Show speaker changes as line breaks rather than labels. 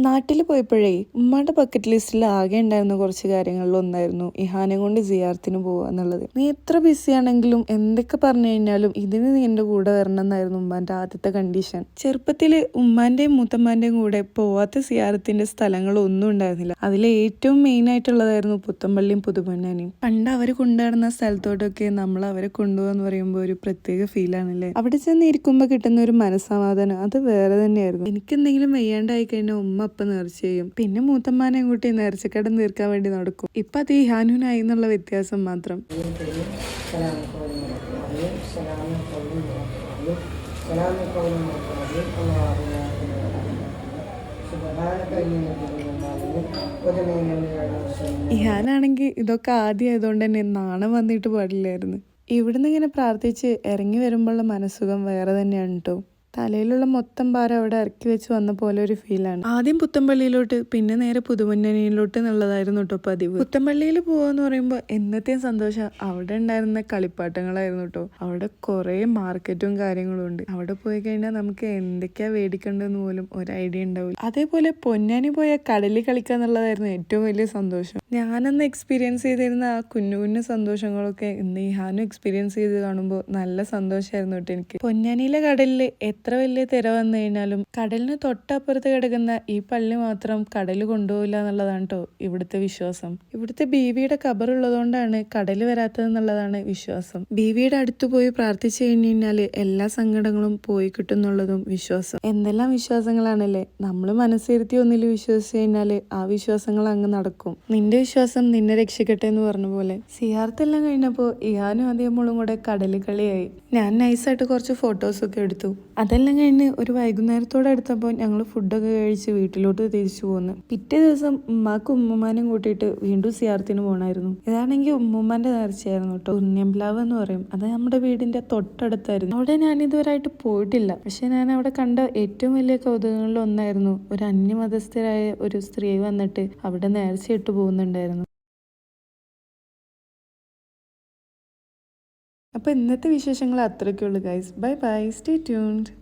നാട്ടിൽ പോയപ്പോഴേ ഉമ്മാന്റെ ബക്കറ്റ് ലിസ്റ്റിൽ ആകെ ഉണ്ടായിരുന്ന കുറച്ച് കാര്യങ്ങളിൽ ഒന്നായിരുന്നു ഇഹാനെ കൊണ്ട് സിയാറത്തിന് പോവുക എന്നുള്ളത്. നീ എത്ര ബിസി ആണെങ്കിലും എന്തൊക്കെ പറഞ്ഞു കഴിഞ്ഞാലും ഇതിന് നീ എന്റെ കൂടെ വരണം എന്നായിരുന്നു ഉമ്മാന്റെ ആദ്യത്തെ കണ്ടീഷൻ. ചെറുപ്പത്തില് ഉമ്മാന്റെയും മൂത്തമ്മാന്റെയും കൂടെ പോവാത്ത സിയാറത്തിന്റെ സ്ഥലങ്ങളൊന്നും ഉണ്ടായിരുന്നില്ല. അതിലെ ഏറ്റവും മെയിൻ ആയിട്ടുള്ളതായിരുന്നു പുത്തമ്പള്ളിയും പുതുപൊന്നാനിയും. പണ്ട് അവര് കൊണ്ടുനടന്ന സ്ഥലത്തോട്ടൊക്കെ നമ്മൾ അവരെ കൊണ്ടുപോകാന്ന് പറയുമ്പോൾ ഒരു പ്രത്യേക ഫീലാണല്ലേ. അവിടെ ചെന്ന് ഇരിക്കുമ്പോൾ കിട്ടുന്ന ഒരു മനസ്സമാധാനം അത് വേറെ തന്നെയായിരുന്നു. എനിക്ക് എന്തെങ്കിലും വയ്യാണ്ടായി കഴിഞ്ഞാൽ ഉമ്മ അപ്പം നേർച്ച ചെയ്യും. പിന്നെ മൂത്തമ്മാനെ കൂട്ടി നേർച്ചക്കടം തീർക്കാൻ വേണ്ടി നടക്കും. ഇപ്പൊ അത് ഈ ഹാനുനായി എന്നുള്ള വ്യത്യാസം മാത്രം. ഇഹാനാണെങ്കിൽ ഇതൊക്കെ ആദ്യം ആയതുകൊണ്ട് തന്നെ നാണം വന്നിട്ട് പാടില്ലായിരുന്നു. ഇവിടുന്ന് ഇങ്ങനെ പ്രാർത്ഥിച്ച് ഇറങ്ങി വരുമ്പോഴുള്ള മനസ്സുഖം വേറെ തന്നെയാണ് കേട്ടോ. തലയിലുള്ള മൊത്തം ഭാരം അവിടെ ഇറക്കി വെച്ച് വന്ന പോലെ ഒരു ഫീലാണ്. ആദ്യം പുത്തമ്പള്ളിയിലോട്ട് പിന്നെ നേരെ പുതുമൊന്നാനിയിലോട്ട് എന്നുള്ളതായിരുന്നു കേട്ടോ പതിവ്. പുത്തമ്പള്ളിയിൽ പോവാന്ന് പറയുമ്പോൾ എന്നത്തെയും സന്തോഷം അവിടെ ഉണ്ടായിരുന്ന കളിപ്പാട്ടങ്ങളായിരുന്നു കേട്ടോ. അവിടെ കുറെ മാർക്കറ്റും കാര്യങ്ങളും ഉണ്ട്. അവിടെ പോയി കഴിഞ്ഞാൽ നമുക്ക് എന്തൊക്കെയാ മേടിക്കേണ്ടതെന്ന് പോലും ഒരു ഐഡിയ ഉണ്ടാവില്ല. അതേപോലെ പൊന്നാനി പോയ കടലിൽ കളിക്കുക എന്നുള്ളതായിരുന്നു ഏറ്റവും വലിയ സന്തോഷം. ഞാനന്ന് എക്സ്പീരിയൻസ് ചെയ്തിരുന്ന ആ കുഞ്ഞു കുഞ്ഞു സന്തോഷങ്ങളൊക്കെ ഇന്ന് ഹാനും എക്സ്പീരിയൻസ് ചെയ്ത് കാണുമ്പോൾ നല്ല സന്തോഷമായിരുന്നു കേട്ടോ എനിക്ക്. പൊന്നാനിയിലെ കടലിൽ എത്ര വലിയ തിര വന്നു കഴിഞ്ഞാലും കടലിന് തൊട്ടപ്പുറത്ത് കിടക്കുന്ന ഈ പള്ളി മാത്രം കടൽ കൊണ്ടുപോകില്ല എന്നുള്ളതാണ് കേട്ടോ ഇവിടുത്തെ വിശ്വാസം. ഇവിടുത്തെ ബീവിയുടെ ഖബറുള്ളതുകൊണ്ടാണ് കടൽ വരാത്തതെന്നുള്ളതാണ് വിശ്വാസം. ബീവിയുടെ അടുത്ത് പോയി പ്രാർത്ഥിച്ചു കഴിഞ്ഞു കഴിഞ്ഞാല് എല്ലാ സങ്കടങ്ങളും പോയി കിട്ടുന്നുള്ളതും വിശ്വാസം. എന്തെല്ലാം വിശ്വാസങ്ങളാണല്ലേ. നമ്മൾ മനസ്സിരുത്തി ഒന്നിൽ വിശ്വസിച്ച് കഴിഞ്ഞാല് ആ വിശ്വാസങ്ങൾ അങ്ങ് നടക്കും. നിന്റെ വിശ്വാസം നിന്നെ രക്ഷിക്കട്ടെ എന്ന് പറഞ്ഞ പോലെ. സിയാർത്തെല്ലാം കഴിഞ്ഞപ്പോൾ ഇഹാനും അതേമോളും കൂടെ കടലിൽ കളിയായി. ഞാൻ നൈസായിട്ട് കുറച്ച് ഫോട്ടോസൊക്കെ എടുത്തു. അതെല്ലാം കഴിഞ്ഞ് ഒരു വൈകുന്നേരത്തോടെ എടുത്തപ്പോൾ ഞങ്ങൾ ഫുഡൊക്കെ കഴിച്ച് വീട്ടിലോട്ട് തിരിച്ചു പോന്നു. പിറ്റേ ദിവസം ഉമ്മാക്കും ഉമ്മുമ്മാനും കൂട്ടിയിട്ട് വീണ്ടും സിയാർത്തിന് പോകണമായിരുന്നു. ഇതാണെങ്കിൽ ഉമ്മുമ്മാന്റെ നേർച്ചയായിരുന്നു കേട്ടോ. ഉണ്ണിയംപ്ലാവ് എന്ന് പറയും. അത് നമ്മുടെ വീടിന്റെ തൊട്ടടുത്തായിരുന്നു. അവിടെ ഞാൻ ഇതുവരായിട്ട് പോയിട്ടില്ല. പക്ഷെ ഞാൻ അവിടെ കണ്ട ഏറ്റവും വലിയ കൗതുകങ്ങളിൽ ഒന്നായിരുന്നു ഒരു അന്യമതസ്ഥരായ ഒരു സ്ത്രീ വന്നിട്ട് അവിടെ നേർച്ചയിട്ട് പോകുന്നുണ്ടായിരുന്നു. അപ്പോൾ ഇന്നത്തെ വിശേഷങ്ങൾ അത്രയ്ക്കുള്ളൂ guys. Bye bye, stay tuned.